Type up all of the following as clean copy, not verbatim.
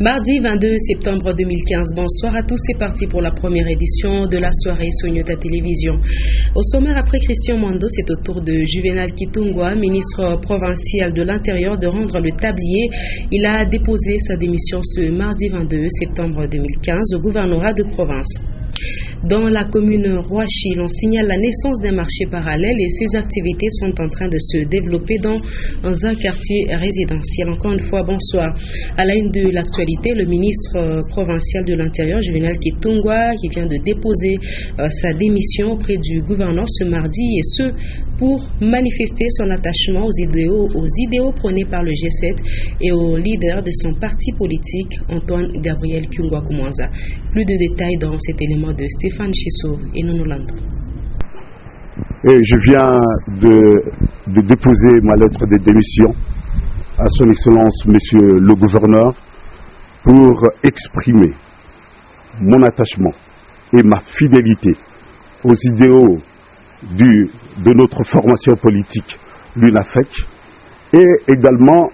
Mardi 22 septembre 2015, bonsoir à tous, c'est parti pour la première édition de la soirée Sonyota Télévision. Au sommaire, après Christian Mwando, c'est au tour de Juvenal Kitungwa, ministre provincial de l'Intérieur, de rendre le tablier. Il a déposé sa démission ce mardi 22 septembre 2015 au gouvernorat de province. Dans la commune Roachil, on signale la naissance d'un marché parallèle et ses activités sont en train de se développer dans un quartier résidentiel. Encore une fois, bonsoir. À la une de l'actualité, le ministre provincial de l'Intérieur, Juvenal Kitungwa, qui vient de déposer sa démission auprès du gouverneur ce mardi, et ce pour manifester son attachement aux idéaux prônés par le G7 et au leader de son parti politique, Antoine Gabriel Kyungwa-Kumwanza. Plus de détails dans cet élément de Stéphane Chisso et Nonolando. Je viens de déposer ma lettre de démission à son Excellence Monsieur le Gouverneur pour exprimer mon attachement et ma fidélité aux idéaux de notre formation politique, l'UNAFEC, et également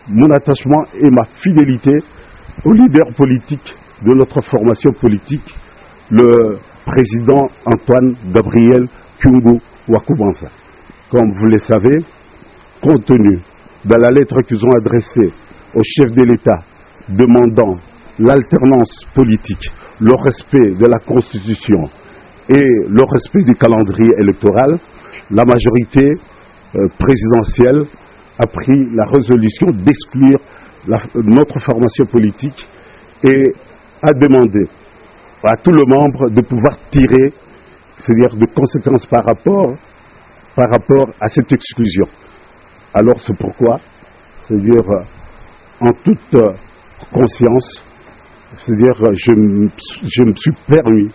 mon attachement et ma fidélité au leader politique de notre formation politique, le président Antoine Gabriel Kyungwa-Kumwanza. Comme vous le savez, compte tenu de la lettre qu'ils ont adressée au chef de l'État demandant l'alternance politique, le respect de la Constitution et le respect du calendrier électoral, la majorité présidentielle a pris la résolution d'exclure notre formation politique et a demandé à tous les membres de pouvoir tirer, c'est-à-dire de conséquences par rapport à cette exclusion. Alors c'est pourquoi, c'est-à-dire en toute conscience, c'est-à-dire je me suis permis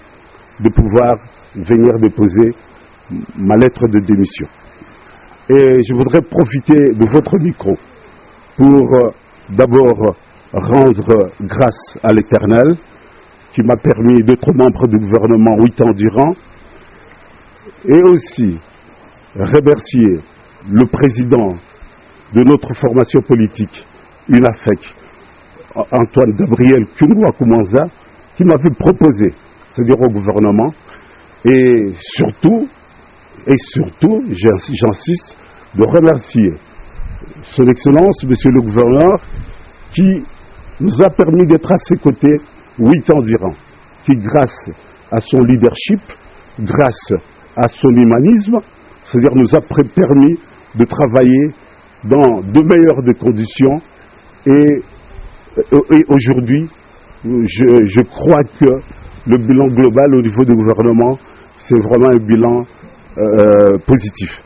de pouvoir venir déposer ma lettre de démission. Et je voudrais profiter de votre micro pour d'abord rendre grâce à l'Éternel qui m'a permis d'être membre du gouvernement 8 ans durant, et aussi remercier le président de notre formation politique, UNAFEC, Antoine Gabriel Kyungwa-Kumwanza, qui m'avait proposé, c'est-à-dire au gouvernement, et surtout, j'insiste, de remercier son Excellence, Monsieur le Gouverneur, qui nous a permis d'être à ses côtés 8 ans durant, qui grâce à son leadership, grâce à son humanisme, c'est-à-dire nous a permis de travailler dans de meilleures conditions, et aujourd'hui, je crois que le bilan global au niveau du gouvernement, c'est vraiment un bilan positif.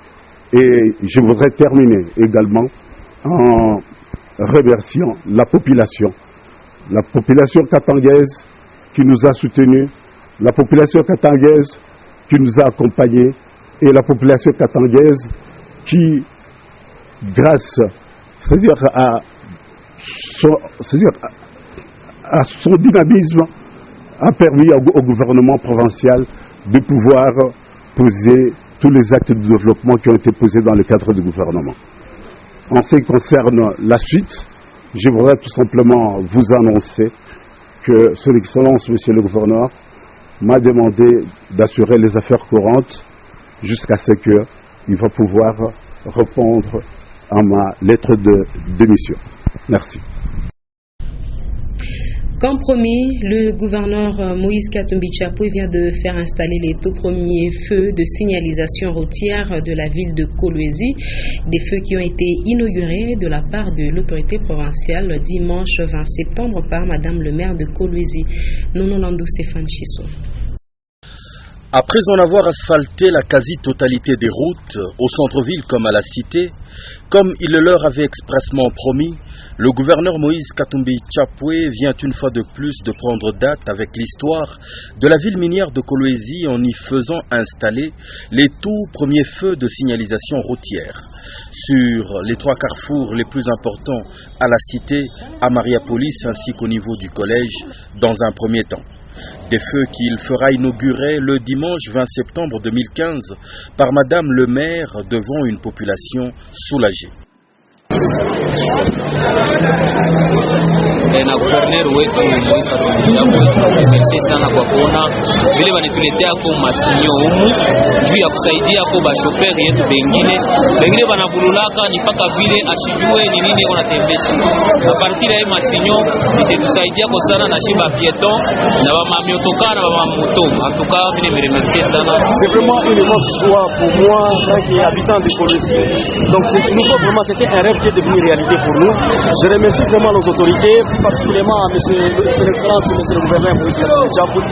Et je voudrais terminer également en remerciant la population katangaise qui nous a soutenus, la population katangaise qui nous a accompagnés, et la population katangaise qui, grâce, c'est-à-dire à son dynamisme, a permis au gouvernement provincial de pouvoir poser tous les actes de développement qui ont été posés dans le cadre du gouvernement. En ce qui concerne la suite, je voudrais tout simplement vous annoncer que son Excellence, Monsieur le Gouverneur, m'a demandé d'assurer les affaires courantes jusqu'à ce qu'il va pouvoir répondre à ma lettre de démission. Merci. Comme promis, le gouverneur Moïse Katumbi Tchapoué vient de faire installer les tout premiers feux de signalisation routière de la ville de Kolwezi, des feux qui ont été inaugurés de la part de l'autorité provinciale dimanche 20 septembre par Madame le maire de Kolwezi, Nonolando Stéphane Chisso. Après en avoir asphalté la quasi-totalité des routes, au centre-ville comme à la cité, comme il le leur avait expressément promis, le gouverneur Moïse Katumbi Tchapoué vient une fois de plus de prendre date avec l'histoire de la ville minière de Kolwezi en y faisant installer les tout premiers feux de signalisation routière sur les 3 carrefours les plus importants à la cité, à Mariapolis ainsi qu'au niveau du collège dans un premier temps. Des feux qu'il fera inaugurer le dimanche 20 septembre 2015 par Madame le maire devant une population soulagée. na gouverneur wetu Moise Katumbi tunaremercie sana kwa kuona vile wanatuletea kwa masinyo humu juu ya kusaidia kwa bashoferi yetu bengine wanavululaka ni paka vile asijue ni nini wanatembesha. A partir ya masinyo itatusaidia kwa sana na shiba pieton na bamamiotoka na bamamoto. En tout cas, je me remercie sana. C'est vraiment une immense joie pour moi, en tant qu'habitant de Colosi. Donc c'était un rêve qui est devenu réalité pour nous. Je remercie vraiment nos autorités, particulièrement Son Excellence, Monsieur le gouverneur Moïse Katumbi pour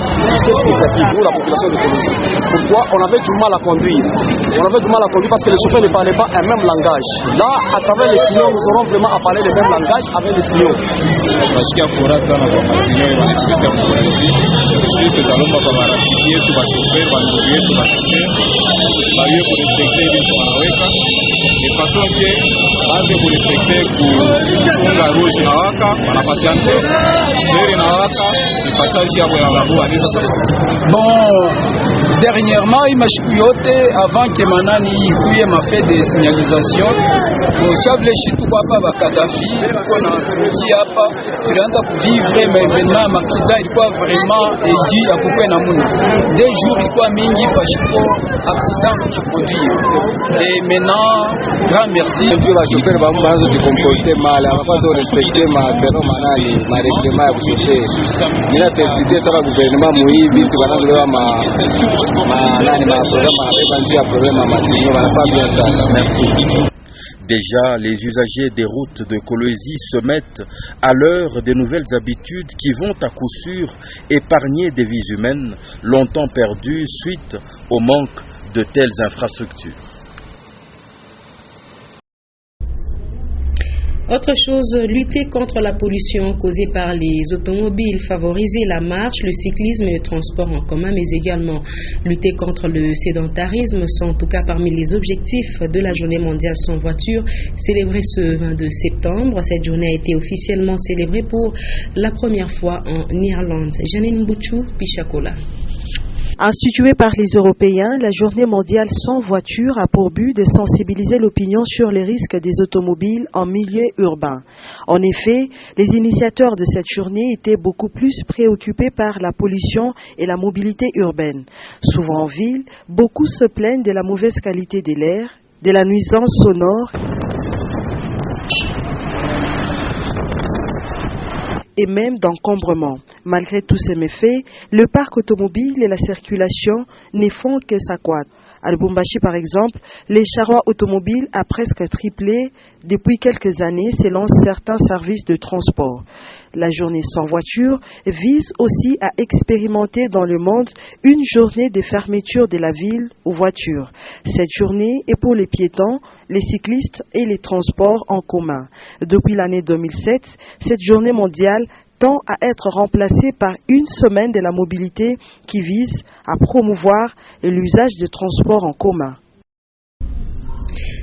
cette initiative pour la population de Colosi. Pourquoi? On avait du mal à conduire. On avait du mal à conduire parce que les chauffeurs ne parlaient pas un même langage. Là, à travers les signaux, nous aurons vraiment à parler le même langage avec les signaux. Baye kurespecte vitu wanaweka de façon que baze kurespecte kufunga rouge na waka wanapatiante vert na waka ni passage ya bwana anisa. Bon, dernièrement imashiku yote avant que manani ikuye mafait de signalisation bon chable shitu kwa hapa bakadafi tuko na tuki hapa tulianza kuvivre mais événement accident ilikuwa vraiment eji ya kukwe na muna des jours ilikuwa mingi pashiko accident qui produit et maintenant grand merci Dieu la chauffeur ba mbanzo de comporter mal avant de respecter ma ferro manani ma règlement ya chauffeur nina tesite sana gouvernement muhibi tubanandolewa ma nani ma programme avec un problème à matinée on pas bien ça. Merci. Déjà, les usagers des routes de Kolwezi se mettent à l'heure des nouvelles habitudes qui vont à coup sûr épargner des vies humaines longtemps perdues suite au manque de telles infrastructures. Autre chose, lutter contre la pollution causée par les automobiles, favoriser la marche, le cyclisme et le transport en commun, mais également lutter contre le sédentarisme sont en tout cas parmi les objectifs de la journée mondiale sans voiture, célébrée ce 22 septembre. Cette journée a été officiellement célébrée pour la première fois en Irlande. Janine Bouchou, Pichakola. Instituée par les Européens, la Journée mondiale sans voiture a pour but de sensibiliser l'opinion sur les risques des automobiles en milieu urbain. En effet, les initiateurs de cette journée étaient beaucoup plus préoccupés par la pollution et la mobilité urbaine. Souvent en ville, beaucoup se plaignent de la mauvaise qualité de l'air, de la nuisance sonore et même d'encombrement. Malgré tous ces méfaits, le parc automobile et la circulation ne font que s'accroître. À Lubumbashi, par exemple, les charrois automobiles a presque triplé depuis quelques années selon certains services de transport. La journée sans voiture vise aussi à expérimenter dans le monde une journée de fermeture de la ville aux voitures. Cette journée est pour les piétons, les cyclistes et les transports en commun. Depuis l'année 2007, cette journée mondiale tend à être remplacée par une semaine de la mobilité qui vise à promouvoir l'usage de transports en commun.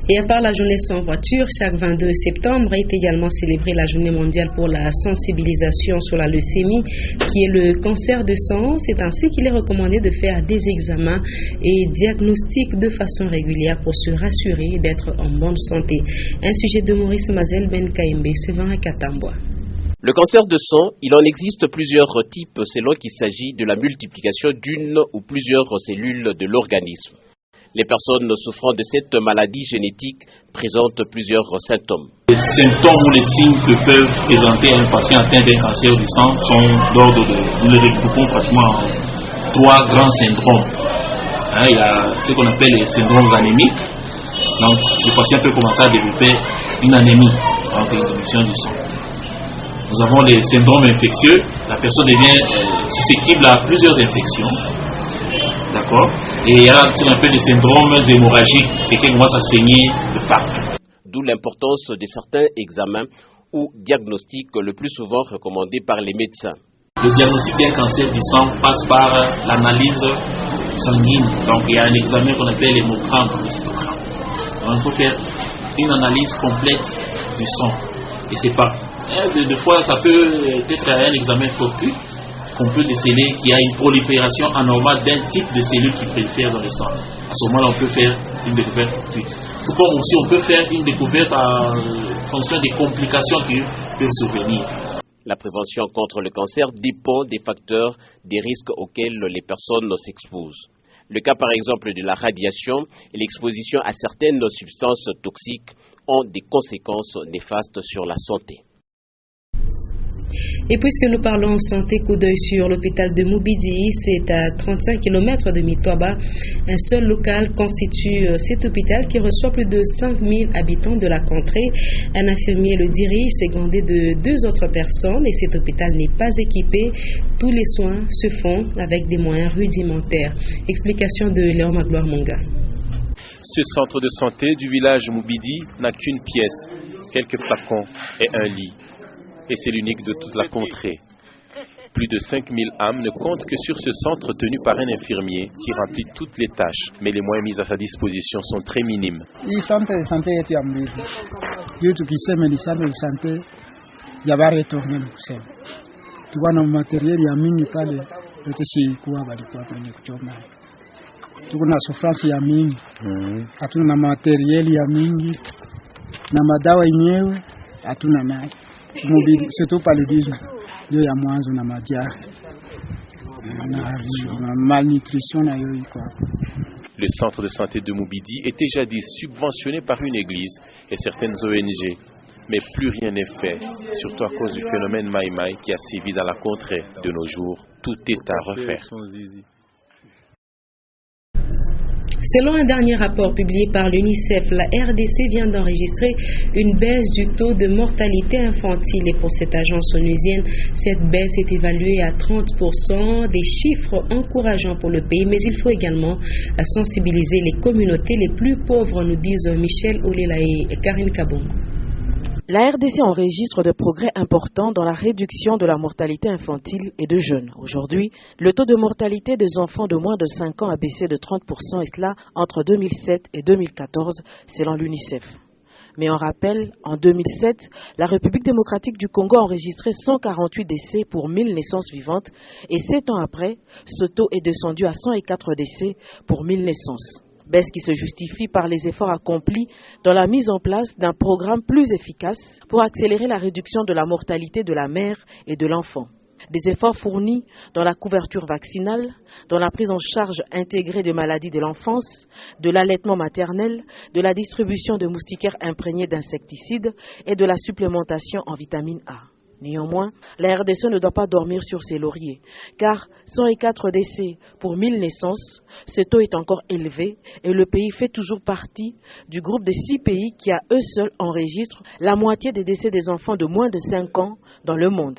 Et à part la journée sans voiture, chaque 22 septembre est également célébrée la journée mondiale pour la sensibilisation sur la leucémie, qui est le cancer de sang. C'est ainsi qu'il est recommandé de faire des examens et diagnostics de façon régulière pour se rassurer d'être en bonne santé. Un sujet de Maurice Mazel Ben Kaimbe, Séverin Katamboa. Le cancer de sang, il en existe plusieurs types selon qu'il s'agit de la multiplication d'une ou plusieurs cellules de l'organisme. Les personnes souffrant de cette maladie génétique présentent plusieurs symptômes. Les symptômes ou les signes que peuvent présenter un patient atteint d'un cancer du sang sont d'ordre de... Nous les regroupons pratiquement en 3 grands syndromes. Il y a ce qu'on appelle les syndromes anémiques. Donc, le patient peut commencer à développer une anémie, donc une diminution du sang. Nous avons les syndromes infectieux. La personne devient susceptible à plusieurs infections. D'accord? Et il y a ce qu'on appelle les syndromes hémorragiques, lesquels commencent à saigner de partout. D'où l'importance de certains examens ou diagnostics le plus souvent recommandés par les médecins. Le diagnostic d'un cancer du sang passe par l'analyse sanguine. Donc il y a un examen qu'on appelle l'hémogramme, le cytogramme. Donc il faut faire une analyse complète du sang. Et c'est pas... Des fois ça peut être un examen fortuit qu'on peut déceler qu'il y a une prolifération anormale d'un type de cellules qui prolifèrent dans le sang. À ce moment-là, on peut faire une découverte fortuite. Tout comme aussi, on peut faire une découverte en fonction des complications qui peuvent survenir. La prévention contre le cancer dépend des facteurs, des risques auxquels les personnes s'exposent. Le cas par exemple de la radiation et l'exposition à certaines substances toxiques ont des conséquences néfastes sur la santé. Et puisque nous parlons santé, coup d'œil sur l'hôpital de Moubidi, c'est à 35 km de Mitwaba. Un seul local constitue cet hôpital qui reçoit plus de 5000 habitants de la contrée. Un infirmier le dirige, secondé de 2 autres personnes, et cet hôpital n'est pas équipé. Tous les soins se font avec des moyens rudimentaires. Explication de Léon Magloire Monga. Ce centre de santé du village Moubidi n'a qu'une pièce, quelques flacons et un lit. Et c'est l'unique de toute la contrée. Plus de 5000 âmes ne comptent que sur ce centre tenu par un infirmier qui remplit toutes les tâches, mais les moyens mis à sa disposition sont très minimes. Le centre de santé est en Moubidi. Tout qui sait, mais le centre de santé, il y a pas retourné le poussé. Tu vois, nos matériels, il y a mini pas de petits quoi, bah, du quoi, tu vois, la souffrance, il y a mini. À tout le matériel, il y a mini. Na madawa yenyewe hatuna nayo. Surtout paludisme, il y a moins de malnutrition. Le centre de santé de Moubidi était jadis subventionné par une église et certaines ONG, mais plus rien n'est fait, surtout à cause du phénomène Maïmaï qui a sévi dans la contrée. De nos jours, tout est à refaire. Selon un dernier rapport publié par l'UNICEF, la RDC vient d'enregistrer une baisse du taux de mortalité infantile et pour cette agence onusienne, cette baisse est évaluée à 30%, des chiffres encourageants pour le pays, mais il faut également sensibiliser les communautés les plus pauvres, nous disent Michel Olela et Karine Kabongo. La RDC enregistre des progrès importants dans la réduction de la mortalité infantile et de jeunes. Aujourd'hui, le taux de mortalité des enfants de moins de 5 ans a baissé de 30%, et cela entre 2007 et 2014, selon l'UNICEF. Mais on rappelle, en 2007, la République démocratique du Congo a enregistré 148 décès pour 1000 naissances vivantes, et 7 ans après, ce taux est descendu à 104 décès pour 1000 naissances. Baisse qui se justifie par les efforts accomplis dans la mise en place d'un programme plus efficace pour accélérer la réduction de la mortalité de la mère et de l'enfant. Des efforts fournis dans la couverture vaccinale, dans la prise en charge intégrée des maladies de l'enfance, de l'allaitement maternel, de la distribution de moustiquaires imprégnés d'insecticides et de la supplémentation en vitamine A. Néanmoins, la RDC ne doit pas dormir sur ses lauriers, car 104 décès pour 1000 naissances, ce taux est encore élevé et le pays fait toujours partie du groupe de 6 pays qui à eux seuls enregistrent la moitié des décès des enfants de moins de 5 ans dans le monde.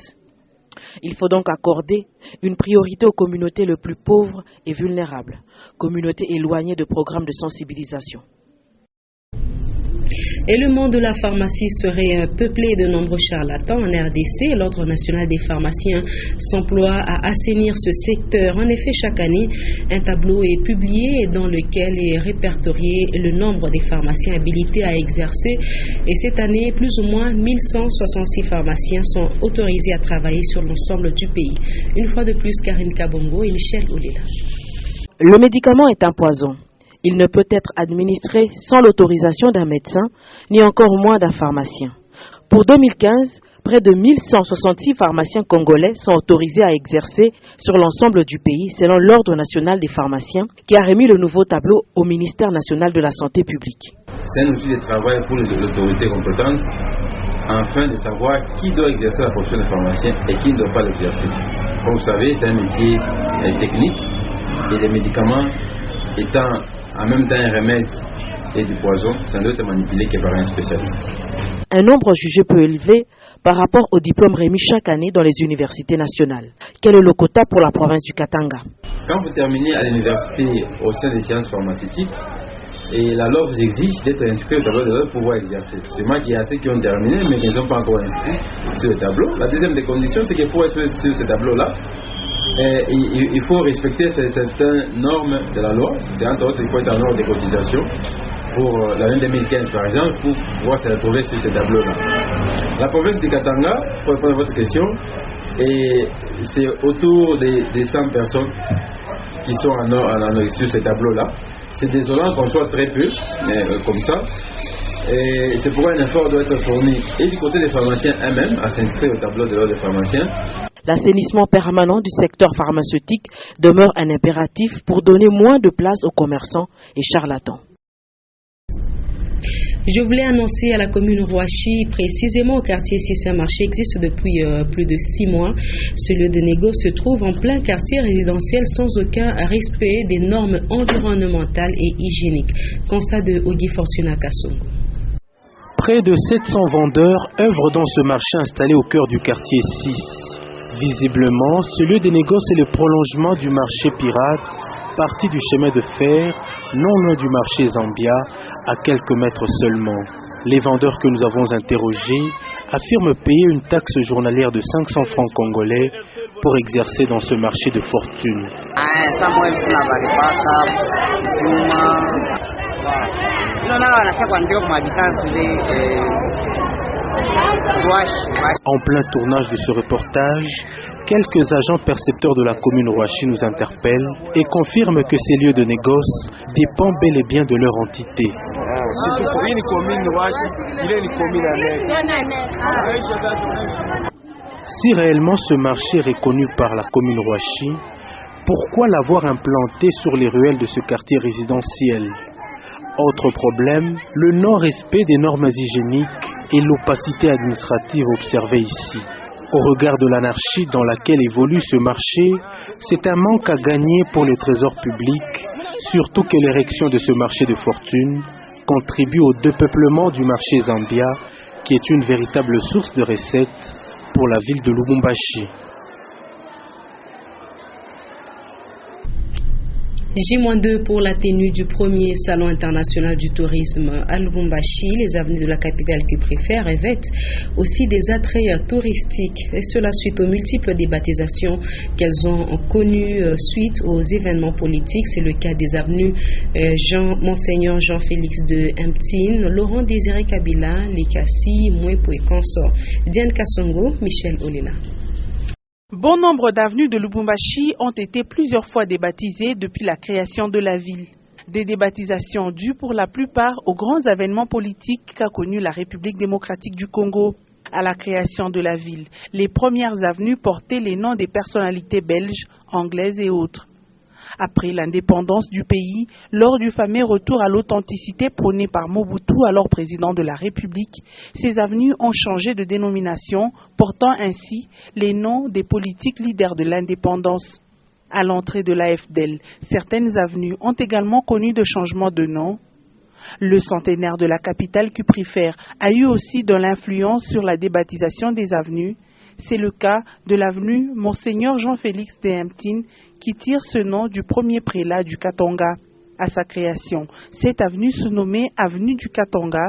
Il faut donc accorder une priorité aux communautés les plus pauvres et vulnérables, communautés éloignées de programmes de sensibilisation. Et le monde de la pharmacie serait peuplé de nombreux charlatans en RDC. L'Ordre national des pharmaciens s'emploie à assainir ce secteur. En effet, chaque année, un tableau est publié dans lequel est répertorié le nombre des pharmaciens habilités à exercer. Et cette année, plus ou moins 1166 pharmaciens sont autorisés à travailler sur l'ensemble du pays. Une fois de plus, Karine Kabongo et Michel Olela. Le médicament est un poison. Il ne peut être administré sans l'autorisation d'un médecin, ni encore moins d'un pharmacien. Pour 2015, près de 1166 pharmaciens congolais sont autorisés à exercer sur l'ensemble du pays, selon l'Ordre national des pharmaciens, qui a remis le nouveau tableau au ministère national de la Santé publique. C'est un outil de travail pour les autorités compétentes, afin de savoir qui doit exercer la profession de pharmacien et qui ne doit pas l'exercer. Comme vous savez, c'est un métier technique et les médicaments étant en même temps un remède et du poison, ça ne doit être manipulé que par un spécialiste. Un nombre jugé peu élevé par rapport aux diplômes remis chaque année dans les universités nationales. Quel est le quota pour la province du Katanga? Quand vous terminez à l'université au sein des sciences pharmaceutiques, et la loi vous exige d'être inscrit au tableau de l'ordre pour pouvoir exercer. C'est moi qui y a ceux qui ont terminé mais qui ne sont pas encore inscrits sur le tableau. La deuxième des conditions, c'est qu'il faut être sur ce tableau-là. Il faut respecter certaines normes de la loi. C'est entre autres, il faut être en ordre de cotisation pour l'année 2015 par exemple, pour pouvoir se retrouver sur ce tableau-là. La province du Katanga, pour répondre à votre question, c'est autour des 100 personnes qui sont sur ce tableau-là. C'est désolant qu'on soit très peu comme ça, Et c'est pourquoi un effort doit être fourni et du côté des pharmaciens eux-mêmes à s'inscrire au tableau de l'ordre des pharmaciens. L'assainissement permanent du secteur pharmaceutique demeure un impératif pour donner moins de place aux commerçants et charlatans. Je voulais annoncer à la commune Rouachi, précisément au quartier 6, un marché existe depuis plus de 6 mois. Ce lieu de négoce se trouve en plein quartier résidentiel sans aucun respect des normes environnementales et hygiéniques. Constat de Ogi Fortuna Kassongo. Près de 700 vendeurs œuvrent dans ce marché installé au cœur du quartier 6. Visiblement, ce lieu de négoce est le prolongement du marché pirate, parti du chemin de fer, non loin du marché Zambia, à quelques mètres seulement. Les vendeurs que nous avons interrogés affirment payer une taxe journalière de 500 francs congolais pour exercer dans ce marché de fortune. En plein tournage de ce reportage, quelques agents percepteurs de la commune Rouachi nous interpellent et confirment que ces lieux de négoce dépendent bel et bien de leur entité. Si réellement ce marché est reconnu par la commune Rouachi, pourquoi l'avoir implanté sur les ruelles de ce quartier résidentiel? Autre problème, le non-respect des normes hygiéniques et l'opacité administrative observée ici. Au regard de l'anarchie dans laquelle évolue ce marché, c'est un manque à gagner pour le trésor public, surtout que l'érection de ce marché de fortune contribue au dépeuplement du marché Zambia, qui est une véritable source de recettes pour la ville de Lubumbashi. J-2 pour la tenue du premier salon international du tourisme à Lubumbashi. Les avenues de la capitale qui préfèrent revêtent aussi des attraits touristiques, et cela suite aux multiples débaptisations qu'elles ont connues suite aux événements politiques. C'est le cas des avenues Monseigneur Jean-Félix de Mptine, Laurent Désiré Kabila, Likasi, Mwepo et Consort. Diane Kassongo, Michel Olela. Bon nombre d'avenues de Lubumbashi ont été plusieurs fois débaptisées depuis la création de la ville. Des débaptisations dues pour la plupart aux grands événements politiques qu'a connu la République démocratique du Congo. À la création de la ville, les premières avenues portaient les noms des personnalités belges, anglaises et autres. Après l'indépendance du pays, lors du fameux retour à l'authenticité prôné par Mobutu, alors président de la République, ces avenues ont changé de dénomination, portant ainsi les noms des politiques leaders de l'indépendance. À l'entrée de l'AFDL, certaines avenues ont également connu de changements de nom. Le centenaire de la capitale qui préfère a eu aussi de l'influence sur la débaptisation des avenues. C'est le cas de l'avenue Monseigneur Jean-Félix de Mptine qui tire ce nom du premier prélat du Katanga. À sa création, cette avenue se nommait avenue du Katanga.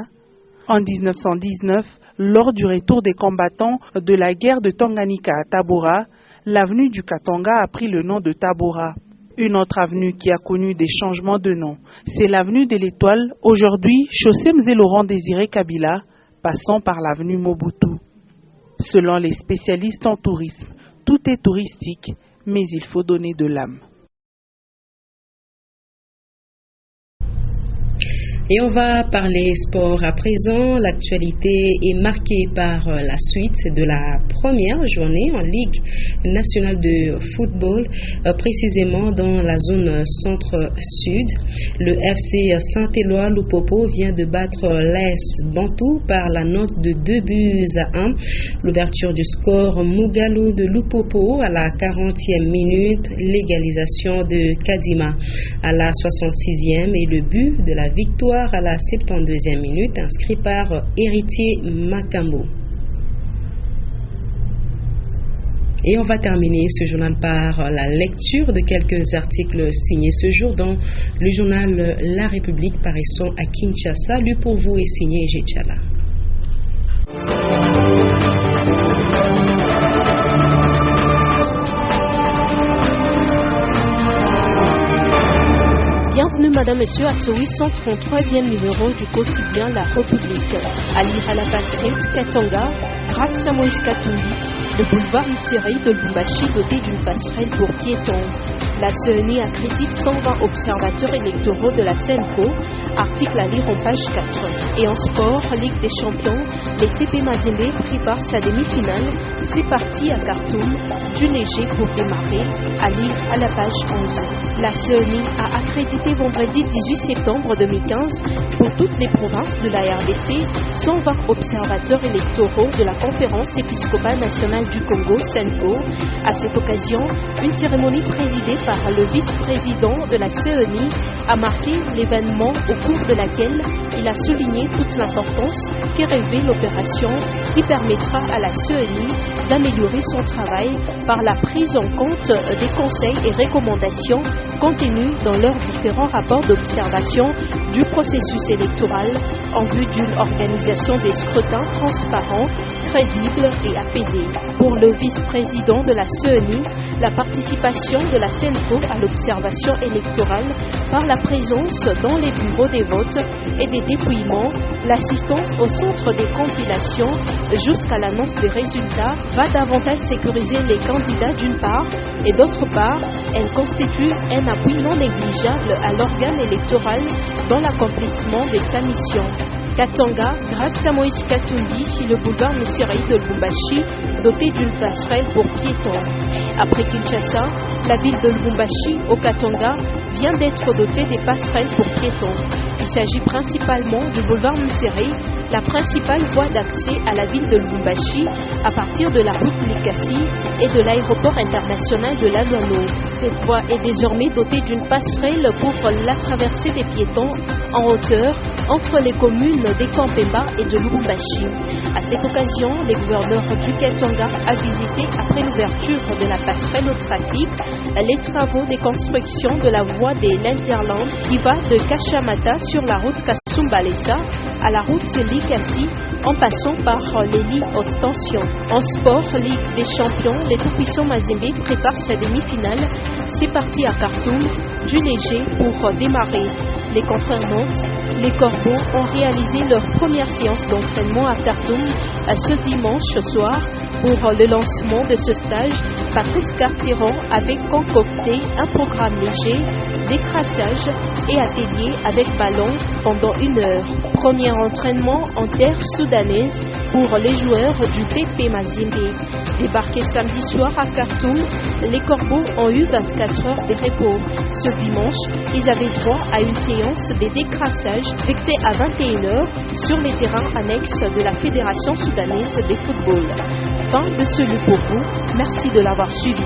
En 1919, lors du retour des combattants de la guerre de Tanganyika à Tabora, l'avenue du Katanga a pris le nom de Tabora. Une autre avenue qui a connu des changements de nom, c'est l'avenue de l'Étoile, aujourd'hui chaussée Mzee Laurent Désiré Kabila, passant par l'avenue Mobutu. Selon les spécialistes en tourisme, tout est touristique, mais il faut donner de l'âme. Et on va parler sport à présent. L'actualité est marquée par la suite de la première journée en Ligue nationale de football, précisément dans la zone centre-sud. Le FC Saint-Éloi Lupopo vient de battre l'AS Bantou par la note de 2-1. L'ouverture du score Mugalou de Lupopo à la 40e minute, l'égalisation de Kadima à la 66e et le but de la victoire à la 72e minute, inscrit par Héritier Makambo. Et on va terminer ce journal par la lecture de quelques articles signés ce jour dans le journal La République paraissant à Kinshasa. Lu pour vous est signé Géchala. Bienvenue Madame, Monsieur à ce 833e numéro du quotidien La République. À lire à la patiente Katanga, grâce à Moïse Katumbi, le boulevard Missiré de Lubumbashi doté d'une passerelle pour piétons. La CENI accrédite 120 observateurs électoraux de la CENCO Article à lire en page 4. Et en sport, Ligue des Champions, les TP Mazembe préparent sa demi-finale. C'est parti à Khartoum, du léger pour démarrer, à lire à la page 11. La CENI a accrédité vendredi 18 septembre 2015 pour toutes les provinces de la RDC 120 observateurs électoraux de la Conférence épiscopale nationale du Congo, CENCO. À cette occasion, une cérémonie présidée par le vice-président de la CENI a marqué l'événement au cours de laquelle il a souligné toute l'importance qu'est revêt l'opération qui permettra à la CENI d'améliorer son travail par la prise en compte des conseils et recommandations contenus dans leurs différents rapports d'observation du processus électoral en vue d'une organisation des scrutins transparents, crédibles et apaisés. Pour le vice-président de la CENI, la participation de la CENCO à l'observation électorale par la présence dans les bureaux des votes et des dépouillements, l'assistance au centre des compilations jusqu'à l'annonce des résultats va davantage sécuriser les candidats d'une part et d'autre part, elle constitue un appui non négligeable à l'organe électoral dans l'accomplissement de sa mission. Katanga, grâce à Moïse Katumbi, le boulevard Messiraï de Lubumbashi, doté d'une passerelle pour piétons. Après Kinshasa, la ville de Lubumbashi, au Katanga, vient d'être dotée des passerelles pour piétons. Il s'agit principalement du boulevard Messiraï, la principale voie d'accès à la ville de Lubumbashi à partir de la route Likasi et de l'aéroport international de Lalwano. Cette voie est désormais dotée d'une passerelle pour la traversée des piétons en hauteur entre les communes des Kampemba et de Lubumbashi. À cette occasion, le gouverneur du Katanga a visité, après l'ouverture de la passerelle au trafic, les travaux de construction de la voie de l'Interland qui va de Kashamata sur la route Kasumbalesa à la route Likasi en passant par les lignes haute tension. En sport, Ligue des Champions, les tout-puissants Mazembe préparent sa demi-finale. C'est parti à Khartoum, du léger pour démarrer. Les confrères notent, les Corbeaux ont réalisé leur première séance d'entraînement à Khartoum ce dimanche soir. Pour le lancement de ce stage, Patrice Carteron avait concocté un programme léger, décrassage et atelier avec ballon pendant 1 heure. Premier entraînement en terre soudanaise pour les joueurs du TP Mazembe. Débarqués samedi soir à Khartoum, les Corbeaux ont eu 24 heures de repos. Ce dimanche, ils avaient droit à une séance de décrassage fixée à 21h sur les terrains annexes de la Fédération soudanaise de football. Fin de ce lieu pour vous. Merci de l'avoir suivi.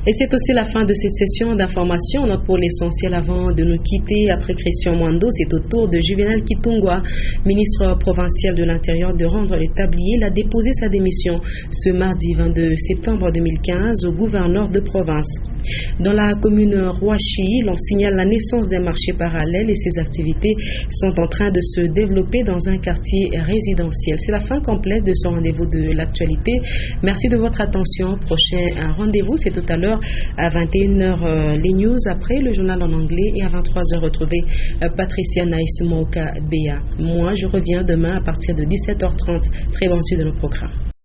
Et c'est aussi la fin de cette session d'information. Note pour l'essentiel avant de nous quitter. Après Christian Mwando, c'est au tour de Juvenal Kitungwa, ministre provincial de l'Intérieur, de rendre le tablier. Il a déposé sa démission ce mardi 22 septembre 2015 au gouverneur de province. Dans la commune Rouachi, l'on signale la naissance d'un marché parallèle et ses activités sont en train de se développer dans un quartier résidentiel. C'est la fin complète de ce rendez-vous de l'actualité. Merci de votre attention. Prochain rendez-vous, c'est tout à l'heure à 21h les news, après le journal en anglais, et à 23h retrouvez Patricia Naïs Moka Béa. Moi, je reviens demain à partir de 17h30. Très bon suite de nos programmes.